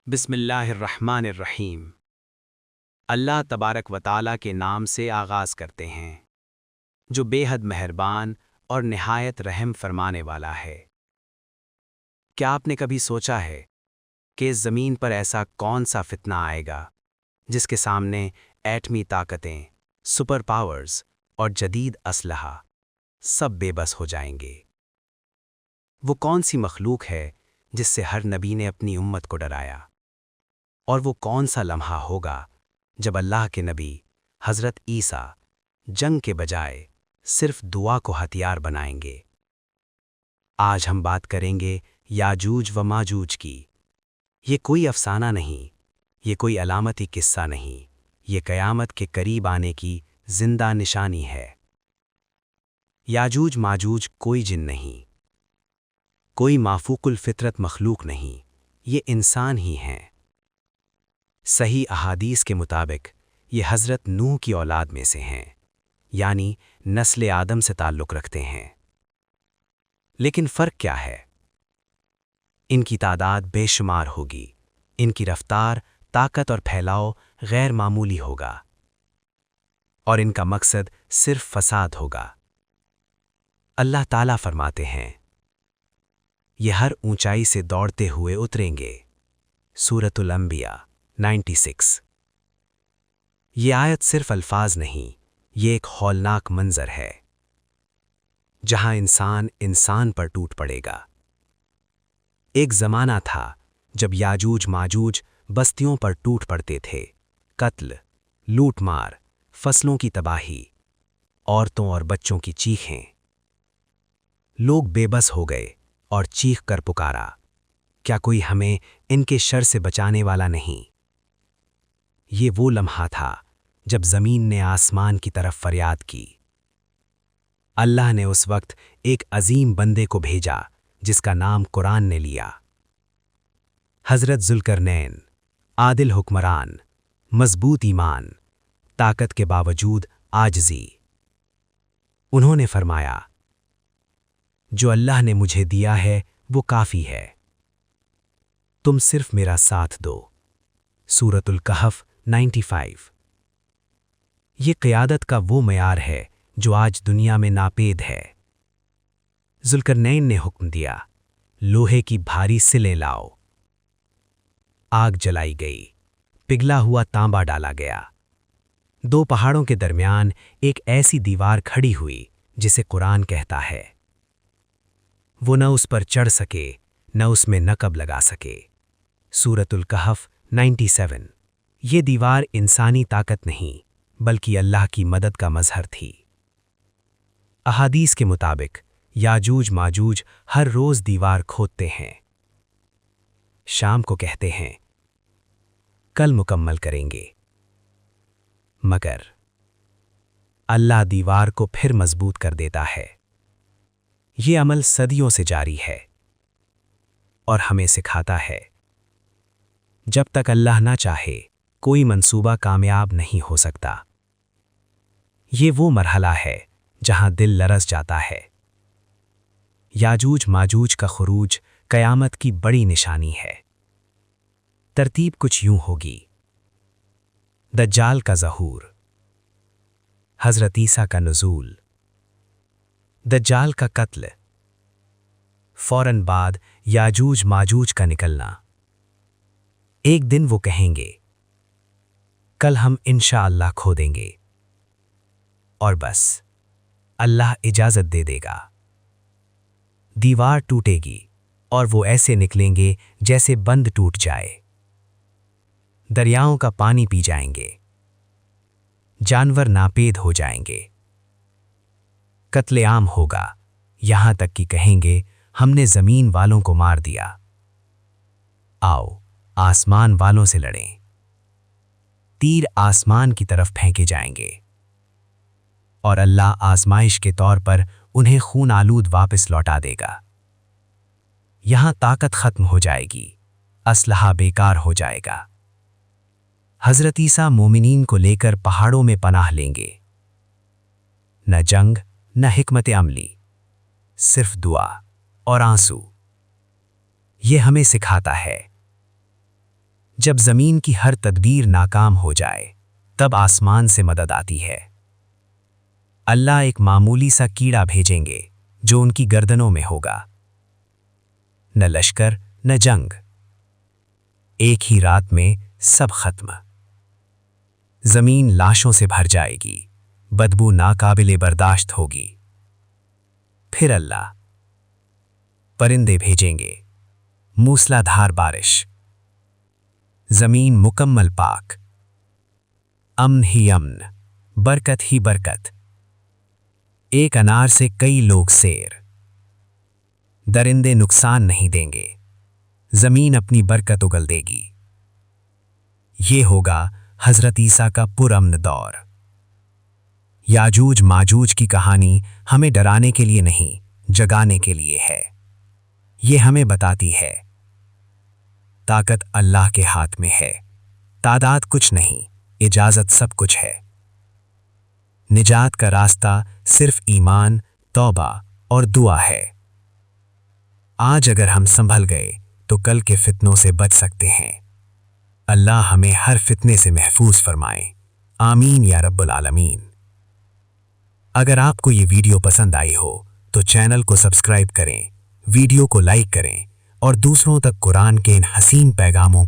بسم اللہ الرحمن الرحیم۔ اللہ تبارک و تعالیٰ کے نام سے آغاز کرتے ہیں جو بے حد مہربان اور نہایت رحم فرمانے والا ہے۔ کیا آپ نے کبھی سوچا ہے کہ اس زمین پر ایسا کون سا فتنہ آئے گا جس کے سامنے ایٹمی طاقتیں، سپر پاورز اور جدید اسلحہ سب بے بس ہو جائیں گے؟ وہ کون سی مخلوق ہے جس سے ہر نبی نے اپنی امت کو ڈرایا؟ اور وہ کون سا لمحہ ہوگا جب اللہ کے نبی حضرت عیسیٰ جنگ کے بجائے صرف دعا کو ہتھیار بنائیں گے؟ آج ہم بات کریں گے یاجوج و ماجوج کی۔ یہ کوئی افسانہ نہیں، یہ کوئی علامتی قصہ نہیں، یہ قیامت کے قریب آنے کی زندہ نشانی ہے۔ یاجوج ماجوج کوئی جن نہیں، کوئی مافوق الفطرت مخلوق نہیں، یہ انسان ہی ہیں۔ صحیح احادیث کے مطابق یہ حضرت نوح کی اولاد میں سے ہیں، یعنی نسل آدم سے تعلق رکھتے ہیں۔ لیکن فرق کیا ہے؟ ان کی تعداد بے شمار ہوگی، ان کی رفتار، طاقت اور پھیلاؤ غیر معمولی ہوگا، اور ان کا مقصد صرف فساد ہوگا۔ اللہ تعالیٰ فرماتے ہیں، یہ ہر اونچائی سے دوڑتے ہوئے اتریں گے۔ سورۃ الانبیاء 96۔ یہ آیت صرف الفاظ نہیں، یہ ایک ہولناک منظر ہے جہاں انسان انسان پر ٹوٹ پڑے گا۔ ایک زمانہ تھا جب یاجوج ماجوج بستیوں پر ٹوٹ پڑتے تھے، قتل، لوٹ مار، فصلوں کی تباہی، عورتوں اور بچوں کی چیخیں۔ لوگ بے بس ہو گئے اور چیخ کر پکارا، کیا کوئی ہمیں ان کے شر سے بچانے والا نہیں؟ یہ وہ لمحہ تھا جب زمین نے آسمان کی طرف فریاد کی۔ اللہ نے اس وقت ایک عظیم بندے کو بھیجا جس کا نام قرآن نے لیا۔ حضرت ذوالقرنین، عادل حکمران، مضبوط ایمان، طاقت کے باوجود عاجزی۔ انہوں نے فرمایا، جو اللہ نے مجھے دیا ہے وہ کافی ہے، تم صرف میرا ساتھ دو۔ سورۃ الکہف 95۔ یہ قیادت کا وہ معیار ہے جو آج دنیا میں ناپید ہے۔ ذوالقرنین نے حکم دیا، لوہے کی بھاری سلیں لاؤ۔ آگ جلائی گئی، پگھلا ہوا تانبا ڈالا گیا۔ دو پہاڑوں کے درمیان ایک ایسی دیوار کھڑی ہوئی جسے قرآن کہتا ہے، وہ نہ اس پر چڑھ سکے نہ اس میں نقب لگا سکے۔ سورۃ الکہف 97۔ یہ دیوار انسانی طاقت نہیں بلکہ اللہ کی مدد کا مظہر تھی۔ احادیث کے مطابق یاجوج ماجوج ہر روز دیوار کھودتے ہیں، شام کو کہتے ہیں کل مکمل کریں گے، مگر اللہ دیوار کو پھر مضبوط کر دیتا ہے۔ یہ عمل صدیوں سے جاری ہے اور ہمیں سکھاتا ہے، جب تک اللہ نہ چاہے کوئی منصوبہ کامیاب نہیں ہو سکتا۔ یہ وہ مرحلہ ہے جہاں دل لرز جاتا ہے۔ یاجوج ماجوج کا خروج قیامت کی بڑی نشانی ہے۔ ترتیب کچھ یوں ہوگی: دجال کا ظہور، حضرت عیسیٰ کا نزول، دجال کا قتل، فوراً بعد یاجوج ماجوج کا نکلنا۔ ایک دن وہ کہیں گے، کل ہم انشاءاللہ کھو دیں گے، اور بس اللہ اجازت دے دے گا۔ دیوار ٹوٹے گی اور وہ ایسے نکلیں گے جیسے بند ٹوٹ جائے۔ دریاؤں کا پانی پی جائیں گے، جانور ناپید ہو جائیں گے، قتل عام ہوگا، یہاں تک کہ کہیں گے ہم نے زمین والوں کو مار دیا، آؤ آسمان والوں سے لڑیں۔ تیر آسمان کی طرف پھینکے جائیں گے اور اللہ آزمائش کے طور پر انہیں خون آلود واپس لوٹا دے گا۔ یہاں طاقت ختم ہو جائے گی، اسلحہ بیکار ہو جائے گا۔ حضرت عیسیٰ مومنین کو لے کر پہاڑوں میں پناہ لیں گے۔ نہ جنگ، نہ حکمت عملی، صرف دعا اور آنسو۔ یہ ہمیں سکھاتا ہے جب زمین کی ہر تدبیر ناکام ہو جائے تب آسمان سے مدد آتی ہے۔ اللہ ایک معمولی سا کیڑا بھیجیں گے جو ان کی گردنوں میں ہوگا۔ نہ لشکر نہ جنگ، ایک ہی رات میں سب ختم۔ زمین لاشوں سے بھر جائے گی، بدبو ناقابل برداشت ہوگی۔ پھر اللہ پرندے بھیجیں گے، موسلا دھار بارش، زمین مکمل پاک، امن ہی امن، برکت ہی برکت۔ ایک انار سے کئی لوگ سیر، درندے نقصان نہیں دیں گے، زمین اپنی برکت اگل دے گی۔ یہ ہوگا حضرت عیسیٰ کا پرامن دور۔ یاجوج ماجوج کی کہانی ہمیں ڈرانے کے لیے نہیں، جگانے کے لیے ہے۔ یہ ہمیں بتاتی ہے طاقت اللہ کے ہاتھ میں ہے، تعداد کچھ نہیں، اجازت سب کچھ ہے۔ نجات کا راستہ صرف ایمان، توبہ اور دعا ہے۔ آج اگر ہم سنبھل گئے تو کل کے فتنوں سے بچ سکتے ہیں۔ اللہ ہمیں ہر فتنے سے محفوظ فرمائے، آمین یا رب العالمین۔ اگر آپ کو یہ ویڈیو پسند آئی ہو تو چینل کو سبسکرائب کریں، ویڈیو کو لائک کریں اور دوسروں تک قرآن کے ان حسین پیغاموں